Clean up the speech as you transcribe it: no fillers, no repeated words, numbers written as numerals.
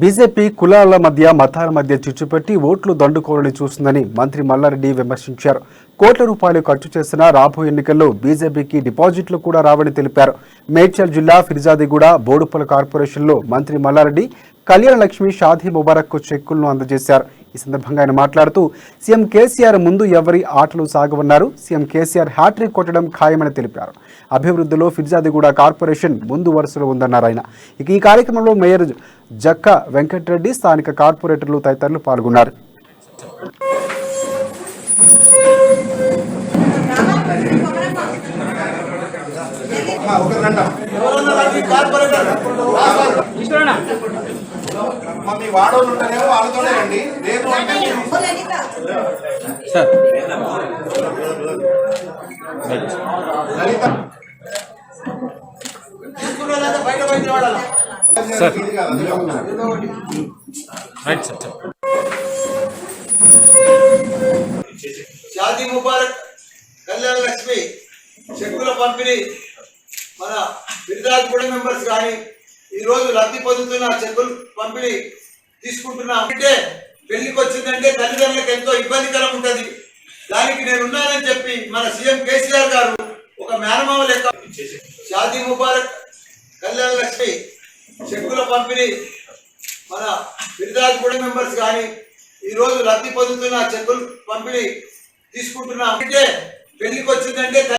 BJP కులాల మధ్య మతాల మధ్య చిచ్చుపెట్టి ఓట్లు దండుకోవాలని చూస్తుందని మంత్రి మల్లారెడ్డి విమర్శించారు. కోట్ల రూపాయలు ఖర్చు చేసిన రాబోయే ఎన్నికల్లో బీజేపీకి డిపాజిట్లు కూడా రావని తెలిపారు. మేడ్చల్ జిల్లా ఫిర్జాదిగూడ బోడుపల్ కార్పొరేషన్లో మంత్రి మల్లారెడ్డి కళ్యాణ లక్ష్మి షాదీ ముబారక్ చెక్కులను అందజేశారు. ఈ సందర్భంగా ఆయన మాట్లాడుతూ సీఎం కేసీఆర్ ముందు ఎవరి ఆటలు సాగవన్నారు. సీఎం కేసీఆర్ హ్యాట్రిక్ కొట్టడం ఖాయమని తెలిపారు. అభివృద్ధిలో ఫిర్జాదిగూడ కార్పొరేషన్ ముందు వరుసలో ఉందన్నారు ఆయన. ఇక ఈ కార్యక్రమంలో మేయర్ జక్క వెంకటరెడ్డి, స్థానిక కార్పొరేటర్లు తదితరులు పాల్గొన్నారు. మీ వాడోళ్ళు ఉంటారేమో వాళ్ళతోనే రండి. లేదు అంటే షాదీ ముబారక్, కళ్యాణ లక్ష్మి చెక్కుల పంపిణీ మన ఫిర్జాదిగూడ మెంబర్స్ కానీ ఈరోజు లబ్ధి పొందుతున్న చెక్కులు పంపిణీ తీసుకుంటున్నా. అంటే పెళ్లికి వచ్చిందంటే తల్లిదండ్రులకు ఎంతో ఇబ్బందికరం ఉంటుంది. దానికి నేను ఉన్నానని చెప్పి మన సీఎం కేసీఆర్ గారు ఒక మేనమామ లెక్క షాదీ ముబారక్, కళ్యాణ లక్ష్మి చెక్కుల పంపిణీ మన ఫిర్జాదిగూడ మెంబర్స్ కానీ ఈరోజు లబ్ధి పొందుతున్న చెక్కులు పంపిణీ తీసుకుంటున్నా. అంటే పెళ్లికి వచ్చిందంటే